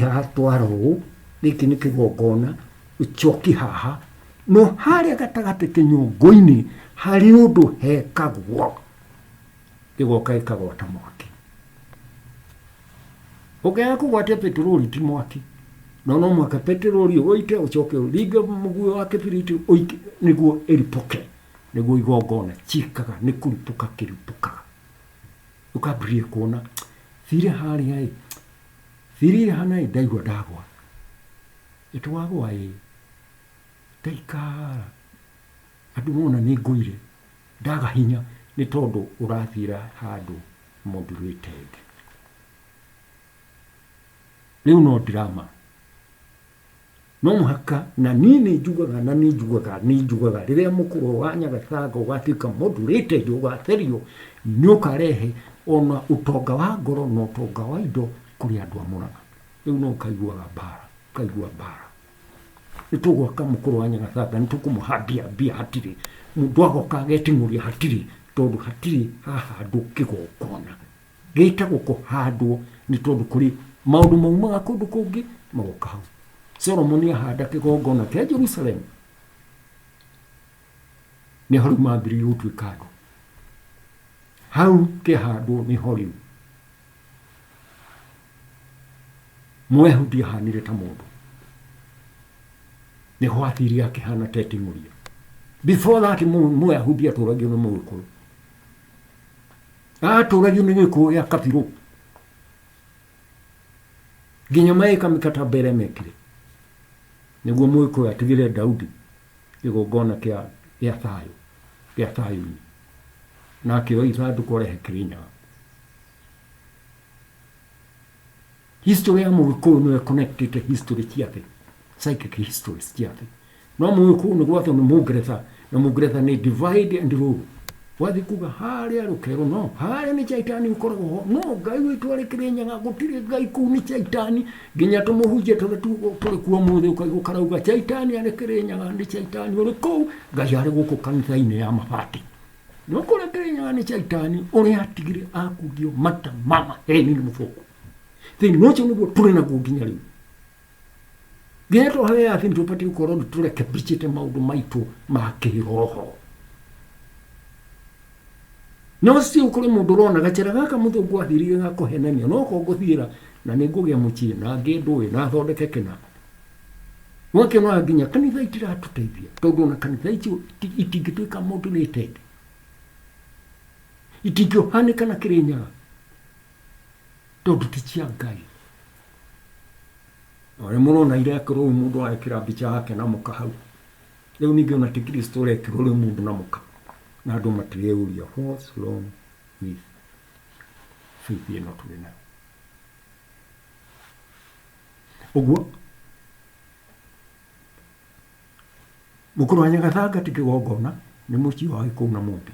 Speaker 2: haha twarwo gĩkĩ nĩ kĩgongona ũcoki haha no harĩa gatagatĩ kĩnyũngũ-inĩ harĩ ũndũ hekagwo gĩgoka gĩkagwata mwaki. Ũngĩaga kũgwatia petroli ti mwaki, no mũhaka petroli ũite ũcoke ũringe mũguĩ wa kĩbiriti ũike nĩguo ĩripuke, nĩguo igongona ciĩkaga nĩ kũripũka kĩripũkaga. Ũkambĩrĩria kuona thire harĩa thire hana ndaigua ndagwa ĩtwagwa ndaikara andũ mona nĩ ngũire ndaga hinya nĩ tondũ ũrathira handũ moderated. Rĩu no drama, no mũhaka na niĩ nĩnjugaga rĩrĩa mũkũrũ wa Nyagathanga ũgatuĩka moderated, ũgatherio, nĩ ũkarehe ona ũtonga wa ngoro na ũtonga wa indo kũrĩ andũ a Murang'a. Rĩu no ũkaiguaga mbara, nĩ tũgwaka mũkũrũ wa Nyagathanga, nĩ tũkũmũhambia mbia hatirĩ, mũndũ agoka ageting'ũria hatirĩ, tondũ hatirĩ hahandwo kĩgongona. Gĩtagwo kũhandwo nĩ tondũ kũrĩ maũndũ maumaga kũndũ kũngĩ magoka hau. Solomon ahanda kĩgongona kĩa Jerusalem, nĩ ho rĩu mambĩrĩirie gũtuĩka andũ. Hau kĩhandwo nĩ ho rĩu Mũyahudi ahanire ta mũndũ, nĩ ho athire akĩhana ta eting'ũria. Before that Mũyahudi atũragio nĩ Mũgĩkũyũ, atũragio nĩ Gĩkũyũ ya Kabirũ, nginya maĩka mĩkataba ĩrĩa mekire nĩguo Mũgĩkũyũ atigĩre Daudi kĩgongona kĩa thayũ, na akĩoya ithandũkũ arehe Kĩrĩnyaga. History ya Mũgĩkũyũ nĩyo connected history cia thĩ, psychic histories cia thĩ. No Mũgĩkũyũ nĩ gwathwo nĩ Mũngeretha na Mũngeretha nĩ divide and rule. Wathi kuga harĩa rũkero no harĩa nĩ Chaitani ũkoragwo ho no Ngai witũ arĩ Kĩrĩnyaga gũtirĩ Ngai kũu nĩ Chaitani nginya tũmũhunjie tũrĩ kuo mũthĩ ũkaigua karauga Chaitani arĩ Kĩrĩnyaga nĩ Chaitani ũrĩ kũu Ngai arĩ gũkũ kanitha-inĩ ya Mabati no kũrĩa Kĩrĩnyaga nĩ Chaitani ũrĩa atigire akundio mata mama nĩ mũthũku thĩinĩ ũcio nĩguo tũrĩ naguo nginya rĩu nginya tũharĩa athi tũbatiĩ gũkorwo tũreke bichĩte maũndũ maitũ ma kĩroho no si ukuri mundu rona gacera gaka muthungu athirire gakuhenania no ko nguthira na ningugia mucie na ngindui na thondeke kina wake no aginya kanitha itiratuteithia tondu na kanitha itingituika moderated itingiohanika na Kĩrĩnyaga tondu ti cia Ngai ore murona irekirwo mundu akira bicha yake na muka hau riu ningi ona ti Kristo rekirwo riu mundu na muka na andũ matireuria what's wrong with faith ĩno tũrĩ nayo ũguo mũkũrũ wa Nyagathanga ti kĩgongona nĩ mũciĩ wa Gĩkũyũ na Mũmbi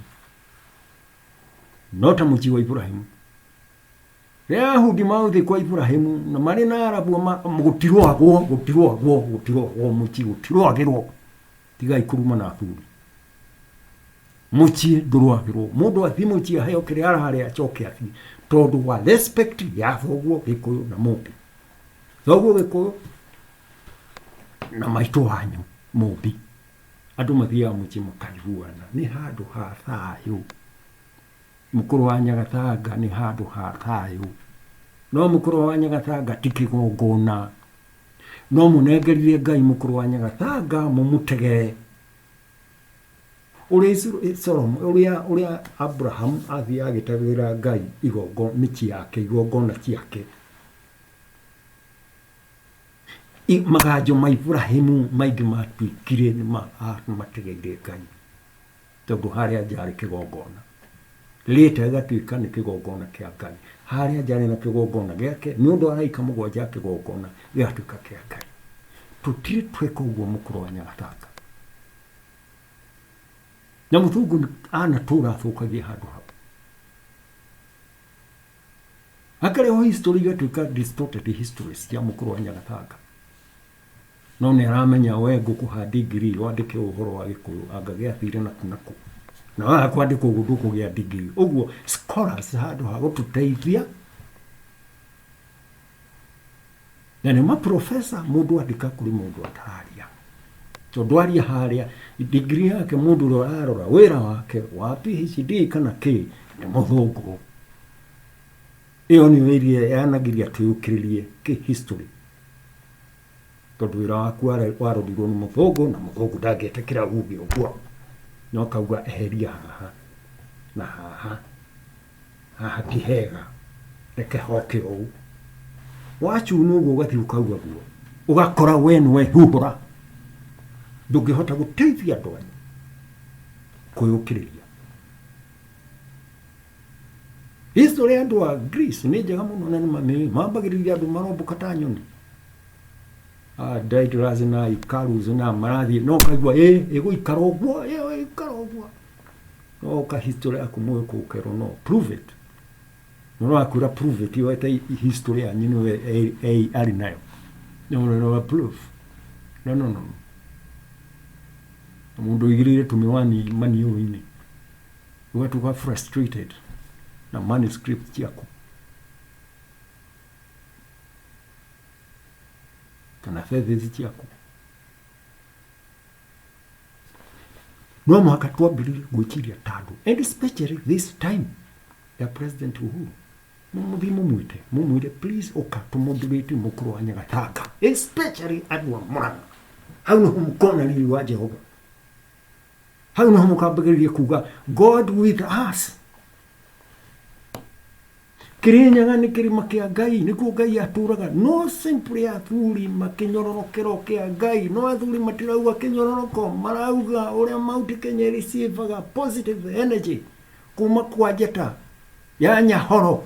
Speaker 2: no ta mũciĩ wa Ibrahimu rĩrĩa Ahudi maũthĩ kwa Ibrahimu na marĩ na Arabu gũtirwagwo mũciĩ gũtirwagĩrwo tiga ikuruma na athuri muchi ndurwagirwo mundu athi muchi aheo kĩrĩa ararĩa acoke athi tondu wa respect ya thoguo Gĩkũyũ na Mũmbi thoguo Gĩkũyũ na maitũ wanyu Mũmbi andũ mathiaga muchi makaiguana nĩ handũ ha thayũ mũkũrũ wa Nyagathanga nĩ handũ ha thayũ no mũkũrũ wa Nyagathanga ti kĩgongona no mũnengerire Ngai mũkũrũ wa Nyagathanga mũmũtegere uria Abraham athi agĩtagĩra Ngai mĩciĩ yake igongona ciake maganjo ma Ibrahimu maingĩ matuĩkire nĩmategeire Ngai tondu harĩa njarĩ kĩgongona rĩta gĩgatuĩka nĩ kĩgongona kĩa Ngai harĩa njarĩ na kĩgongona gĩake nĩ ũndũ araika mũgwanja kĩgongona gĩgatuĩka kĩa Ngai tũtirĩ twĩka ũguo mũkũrũ wa Nyagathanga na mũthungu anatũra thũkagia handũ hau akareho history igatuĩka distorted histories cia mũkũrũ wa Nyagathanga no nĩ aramenya we ngũkũha degree wandĩke ũhoro wa Gĩkũyũ angagĩathire naku na waga kwandĩka ũguo ndũkũgĩa degree ũguo scholars handũ ha gũtũteithia na nĩ maprofesa mũndũ andĩka kũrĩ mũndũ atararia tondu aria harĩa degree yake mundu ũrĩa ararora wĩra wake wa PhD kana kĩ nĩ mũthũngũ ĩyo nĩyo ĩrĩa yanagiria twĩũkĩrĩrie history tondu wĩra waku warorirwo nĩ mũthũngũ na mũthũngũ ndangĩetĩkĩra uge ũguo no kauga eheria haha na haha ti hega reke hoke ũũ wachunwo ũguo ũgathiĩ ũkauga guo ũgakora we nĩwe huhũra ndũngĩhota gũteithia andũ anyu kwĩũkĩrĩria history ya andũ a Greece nĩ njega mũno na mambagĩrĩria andũ marombũka ta nyoni Daedalus na Icarus na marathiĩ no kaigua ĩgũikara ũguo no ka history yaku mũĩ kũũkerwo no prove it no akwĩra prove it yo ĩta history yanyu nĩwe arĩ nayo no proof no mundu igirire tumiwani maniũinĩ ũgatuĩka frustrated na manuscript ciaku kana thesis ciaku no mũhaka twambĩrĩrie gwĩciria ta andũ and especially this time ya President Uhuru mũthi mũmwĩte please ũka tũmoderate mũkũrũ wa Nyagathanga especially andũ a Mũrang'a hau nĩho mũkona riri wa Jehova hau nĩho mũkambagĩrĩria kuga God with us Kĩrĩnyaga nĩ kĩrĩma kĩa Ngai nĩkuo Ngai atũraga no simply athuri makĩnyororokero kĩa Ngai no athuri matirauga kĩnyororoko marauga ũrĩa Mount Kenya receivaga positive energy kuma kwa njata ya Nyahoro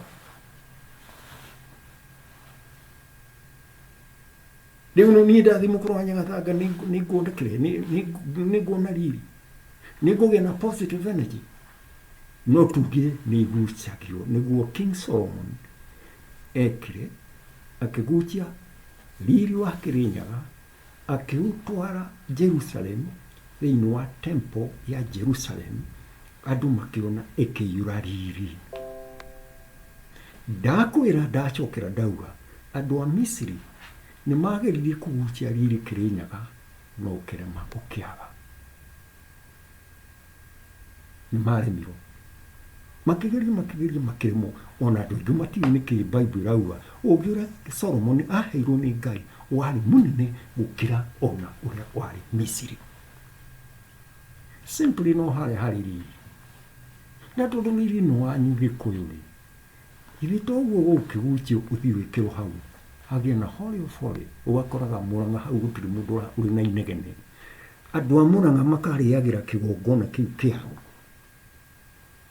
Speaker 2: rĩu niĩ ndathi mũkũrũ wa Nyagathanga nĩ nguona riri nĩ ngũgĩa na positive energy. No tuge nĩ igucagio nĩguo King Solomon ekire akĩgucia riri wa Kĩrĩnyaga akĩutwara Jerusalem thĩinĩ wa temple ya Jerusalem, andũ makĩona ĩkĩiyũra riri. Ndakwĩra ndacokera ndauga andũ a Misiri nĩ mageririe kũgucia riri Kĩrĩnyaga no ũkĩrema ũkĩaga. Nĩ maremirwo makĩgeria makĩremwo, ona andũ aingĩ matiũĩ nĩkĩ Bible irauga ũũgĩ ũrĩa Solomon aheirwo nĩ Ngai warĩ mũnene gũkĩra ona ũrĩa warĩ Misiri. Simply no harĩa harĩ riri. Na tondũ riri nĩ wanyu Gĩkũyũ-rĩ, ithe to ũguo gũkĩgucio ũthiĩ wĩkĩrwo hau hagĩe na Holy of Holy, ũgakoraga Mũrang'a hau gũtirĩ mũndũ ũrĩ na inegene. Andũ a Mũrang'a makarĩagĩra kĩgongona kĩu kĩao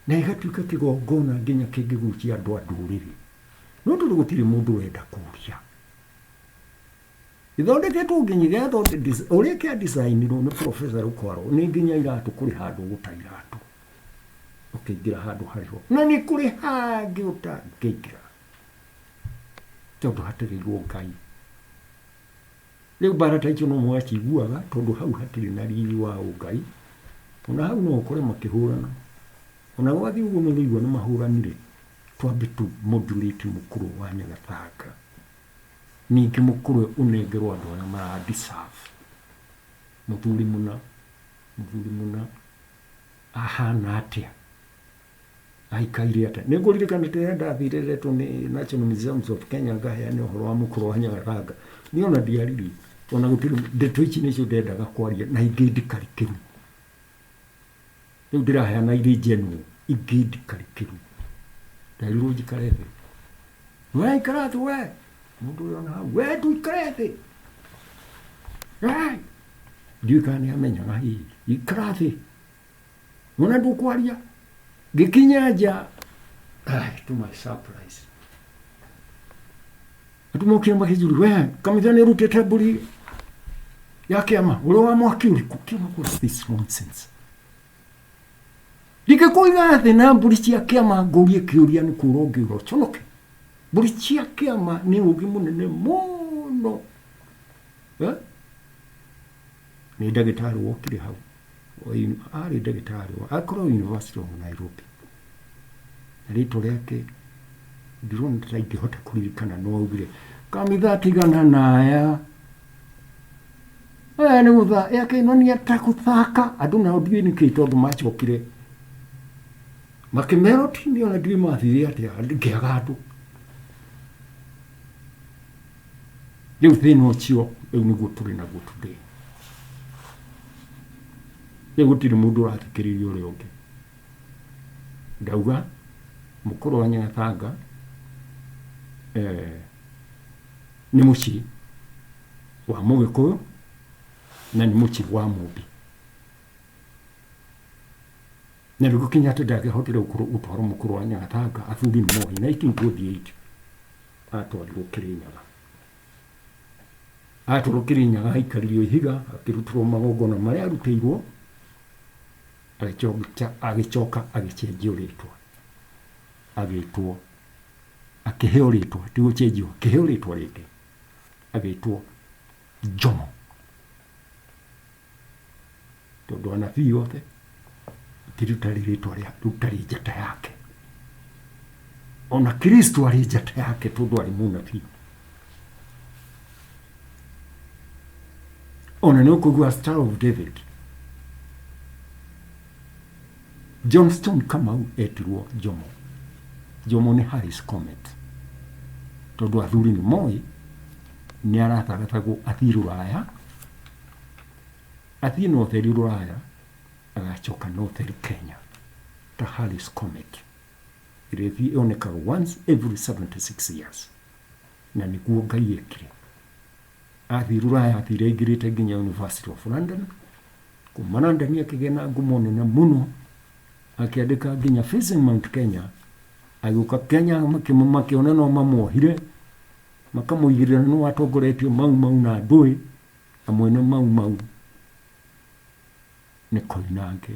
Speaker 2: na ĩgatuĩka kĩgongona nginya kĩngĩgucia andũ a ndũrĩrĩ, no tondũ gũtirĩ mũndũ wenda kũria. Ithondeketwo nginya ũrĩa kĩa designirwo nĩ Professor Rũkwaro nĩ nginya iratũ, kũrĩ handũ gũtarĩ iratũ ũkĩingĩra handũ hariho, na nĩ kũrĩ hangĩ ũtangĩingĩra tondũ hatĩrĩirwo Ngai. Rĩu mbara ta icio no mwaciguaga tondũ hau hatirĩ na riri wa Ngai, ona hau no ũkore makĩhũrana. Ona gwathi ũguo nĩ ũraigua nĩ mahũranire, twambe tu modulate mũkũrũ wa Nyagathanga, ningĩ mũkũrũ ũnengerwo andũ arĩa mara-deserve. Mũthuri mũna ahana atĩa, aikaire atĩa. Nĩ ngũririkanĩte rĩrĩa ndathire nĩ National Museums of Kenya ngaheane ũhoro wa mũkũrũ wa Nyagathanga, niĩ ona ndiariri, ona gũtirĩ ndeto ici nĩcio ndendaga kwaria na ingĩ ndikarikĩru. Rĩu ndĩraheana irĩ njenu, ingĩ ndikarikĩru. Ndarirwo njikare thĩ. We ikara thĩ we, mũndũ ũrĩa ona hau, we tuikare thĩ. Ndiũĩ kana nĩ amenyaga hihi, ikara thĩ. Wona ndũkwaria, ngĩkinya nja, to my surprise, andũ mokire makĩnjũria, we kanitha nĩ ũrutĩte mbũri ya kĩama, ũrĩ wa mwaki ũrĩkũ? Kĩama, what is this nonsense? Ndingĩkũiga thĩ na mbũri cia kĩama ngũrie kĩũria nĩ kũũra ũngĩũra ũconoke. Mbũri cia kĩama nĩ ũũgĩ mũnene mũno. Nĩ ndagĩtarĩ wokire hau, arĩ ndagĩtarĩ akorwo University of Nairobi, na rĩtwa rĩake ndirona ta ingĩhota kũririkana, no augire kanitha tigana naya, nĩ gũtha yakĩinonia ta gũthaka. Andũ nao ndiũĩ nĩkĩ tondũ macokire makĩmero tini, ona ndiũĩ mathire atĩa, ngĩaga andũ. Rĩu thĩna ũcio rĩu nĩguo tũrĩ naguo today. Rĩu gũtirĩ mũndũ ũrathikĩrĩria ũrĩa ũngĩ. Ndauga mũkũrũ wa Nyagathanga nĩ mũciĩ wa Mũgĩkũyũ na nĩ mũciĩ wa Mũmbi. Na rĩu Kenyatta ndangĩhotire gũtwara mũkũrũ wa Nyagathanga, athuri nĩ moĩ 1928 atwarirwo Kĩrĩnyaga. Atwarwo Kĩrĩnyaga aikaririo ihiga, akĩrutĩrwo magongona marĩa arutĩirwo, agĩcoka agĩcenjio rĩtwa, agĩtwo, akĩheo rĩtwa, ti gũcenjio, akĩheo rĩtwa rĩngĩ, agĩtwo Jomo, tondũ anabii othe tirutarĩ rĩtwa rĩtarĩ njata yake. Ona Kristo arĩ njata yake tondũ arĩ mũnabii. Ona nĩ ũkũigua Star of David, Johnston Kamau etirwo Jomo. Jomo nĩ Harris Comet, tondũ athuri nĩ moĩ nĩ arathagathagwo athiĩ Rũraya, athiĩ northern Rũraya, agacoka northern Kenya ta Harris Comet. Ĩrĩthiĩ yonekaga once every 76 years, na nĩguo Ngai ekire. Athiĩ Rũraya, athire aingĩrĩte nginya University of London, kuma London akĩgĩa na ngumo nene mũno, akĩandĩka nginya Facing Mount Kenya. Agĩũka Kenya makĩona no mamuohire, makamũigĩrĩra nĩ watongoretio mau na ndũĩ, amwe nĩ mau nĩ Koinange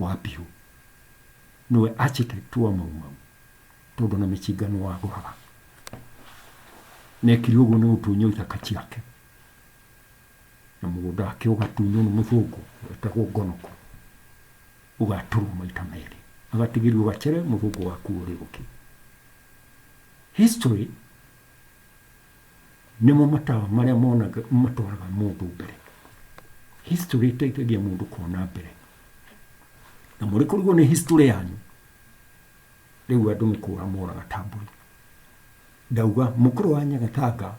Speaker 2: wa biũ nĩwe architect wa mau tondũ na mĩcinga nĩ wagũraga nekire ũguo nĩ gũtunywo ithaka ciake na mũgũnda wake ũgatunywo nĩ mũthũngũ wetagwo Gonoko ũgaturwo maita merĩ agatigĩrio gacere mũthũngũ waku ũrĩ ũngĩ. History nĩmo matawa marĩa monaga matwaraga mũndũ mbere. History ĩteithagia mũndũ kuona mbere na mũrĩ kũrigwo nĩ history yanyu rĩu andũ nĩ kũra moraga ta mbũri. Ndauga mũkũrũ wa Nyagathanga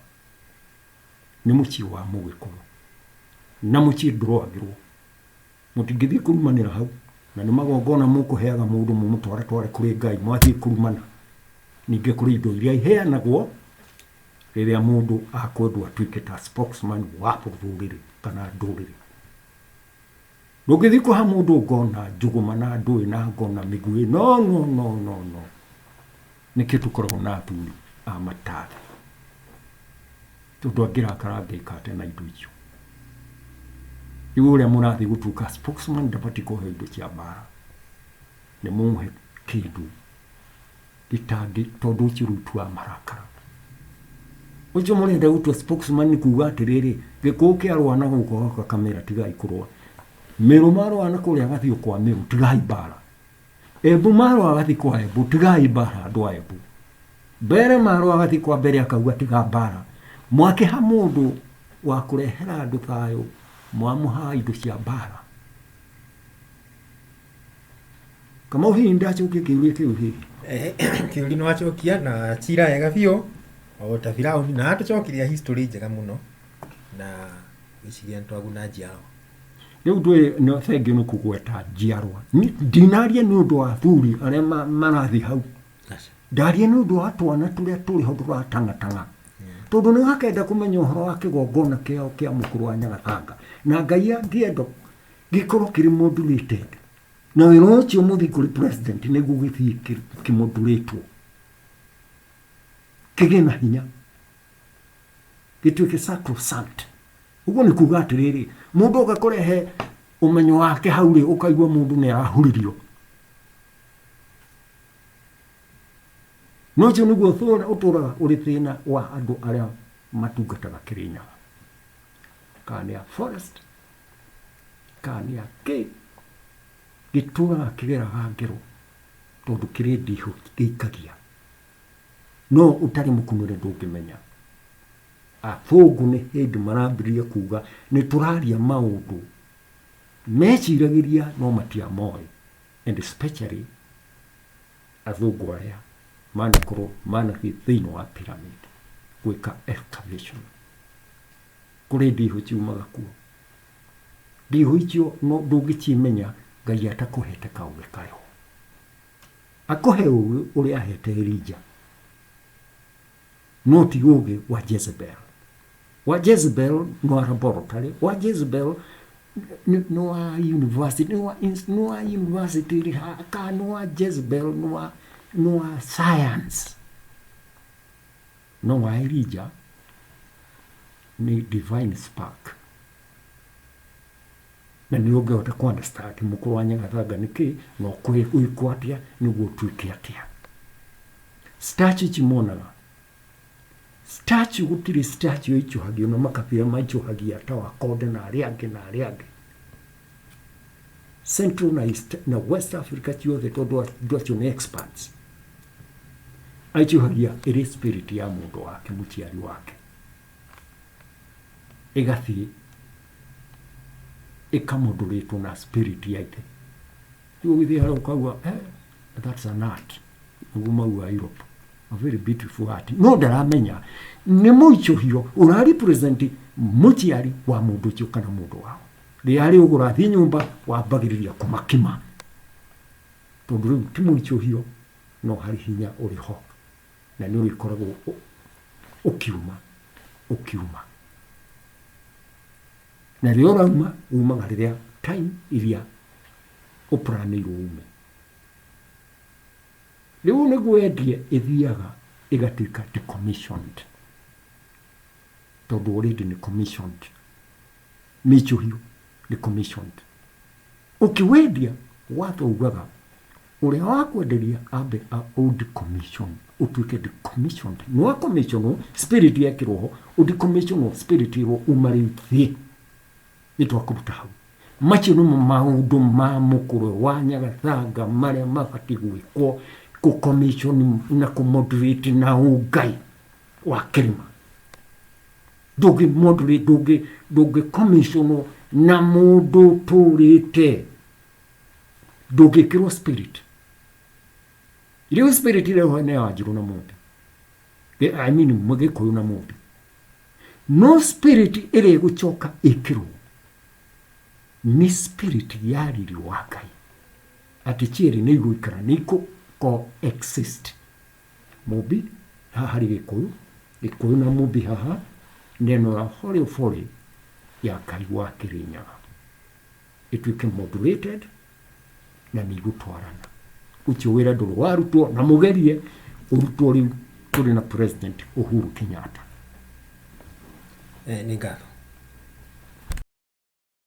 Speaker 2: nĩ mũciĩ wa Mũgĩkũyũ na mũciĩ ndũrũagĩrwo mũtingĩthiĩ kũrumanĩra hau na nĩ magongona mũkũheaga mũndũ mũmũtware kũrĩ Ngai mwathiĩ kũrumana. Ningĩ kũrĩ indo iria iheanagwo rĩrĩa mũndũ akwendwo atuĩke ta spokesman wa rũrĩrĩ kana ndũrĩrĩ. Ndũngĩthiĩ kũha mũndũ ngona njũgũma na ndũĩ na ngona mĩguĩ no nĩkĩo tũkoragwo na athuri a matathi tondũ angĩrakara angĩka atĩa na indo icio. Rĩu ũrĩa mũrathiĩ gũtuĩka spokesman ndabatiĩ kũhe indo cia mbara nĩ mũhe kĩndũ gĩtangĩ tondũ ũcio rĩu tua marakara. Ũcio mũrenda gũtua spokesman nĩ kuuga atĩrĩrĩ gĩkũũ kĩarũa na gũkũ gaka kamera tigai kũrũa. Meru marũa na kũrĩa gathiĩ kwa Meru tigai mbara. Embu marũa gathiĩ kwa Embu tigai mbara andũ a Embu. Mbere marũa gathiĩ kwa Mbere akauga tiga mbara. Mwakĩha mũndũ wa kũrehera andũ thayũ mwamũha indo cia mbara. Kama hihi ndacokia kĩũria kĩu hihi.
Speaker 1: Kĩũria nĩ wacokia na cira wega biũ o ta Firaũni na atũcokirie history njega mũno na gĩciria nĩtwaguna njiarwa.
Speaker 2: Rĩu ndũĩ no thengio nĩ kũgweta njiarwa. Ndinaria nĩ ũndũ wa athuri arĩa marathiĩ hau. Ndaria nĩ ũndũ wa twana tũrĩa tũrĩ ho tũratang'atang'a. Tondũ nĩ gakenda kũmenya ũhoro wa kĩgongona kĩao kĩa mũkũrũ wa Nyagathanga na Ngai angĩenda gĩkorwo kĩrĩ modulated na wĩra ũcio mũthiĩ kũrĩ president nĩguo gĩthiĩ kĩmodulĩtwo kĩgĩe na hinya gĩtuĩke sacrosanct. Ũguo nĩ kuuga atĩrĩrĩ mũndũ ũgakũrehe ũmenyo wake hau rĩ ũkaigua mũndũ nĩ arahũririo. No ũcio nĩguo ũtũraga ũrĩ thĩna wa andũ arĩa matungataga Kĩrĩnyaga. Kana nĩ a forest kana nĩ a kĩ gĩtũraga kĩgeraga ngero tondũ kĩrĩ ndihũ gĩikagia no ũtarĩ mũkunũre ndũngĩmenya. Athũngũ nĩ hĩndĩ marambĩrĩria kuuga nĩ tũraria maũndũ meciragĩria no matiamoĩ and especially athũngũ arĩa manakorwo manathiĩ thĩinĩ wa pyramid gwĩka excavation. Kũrĩ ndihũ ciumaga kuo. Ndihũ icio no ndũngĩcimenya Ngai atakũhete kaũgĩ kayo. Akũhe ũgĩ ũrĩa ahete Elijah no ti ũgĩ wa Jezebel. Wa Jezebel no laboratory. Wa Jezebel no university. No university ka no Jezebel no science. No wa Elijah ni divine spark. Na nĩ ũngĩhota kũ-understand mũkũrũ wa Nyagathanga nĩkĩ no kwĩkwo atĩa nĩguo tuĩke atĩa. Statue cimonaga. Statue gũtirĩ statue ĩicũhagio na makabira maicũhagia ta wa Konde na arĩa angĩ. Central na West Africa ciothe tondũ acio nĩ experts. Aicũhagia ĩrĩ spirit ya mũndũ wake mũciari wake. Ĩgathiĩ ĩkamodulĩtwo na spirit ya ithe. Rĩu gĩthiĩ harĩa ũkauga that's an art. Ũguo mauga Europe. A very beautiful art. No ndaramenya nĩ mũicũhio ũrarepresent mũciari wa mũndũ ũcio kana mũndũ wao. Rĩarĩ ũgũrathiĩ nyũmba wambagĩrĩria kũmakima. Tondũ rĩu ti mũicũhio no harĩ hinya ũrĩ ho na nĩ ũrĩkoragwo ũkiuma. Na rĩo ũrauma umaga rĩrĩa time iria ũplanĩirwo ume. Rĩu nĩguo endie ĩthiaga ĩgatuĩka decommissioned. Tondũ already nĩ commissioned. Mĩicũhio nĩ commissioned. Ũkĩwendia watho ugaga uria wakwenderia ambe a old commission utuike decommissioned no commission spirit ya kiroho udecommission spirit ro umarithi nitwakuruta hau macio no maundu ma mukuru wa Nyagathanga maria mabati gwikwo ku commission na ku moderate na ugai wa kirima doge moderate doge commission na mundu turite doge kiro spirit ile spirit ile hone ajiru na mundu I mean mwege koyo na mundu no spirit ile guchoka ikiro ni spirit yariri wa Ngai ati chieri ni guikara niko ko exist mubi hari gikuyu na mubi haha neno la hori ya Ngai wa Kirinyaga ituike moderated na nigutwarana ucio wira nduru warutwo na mugerie urutwo riu turi na president Uhuru Kenyatta
Speaker 1: ni ngatho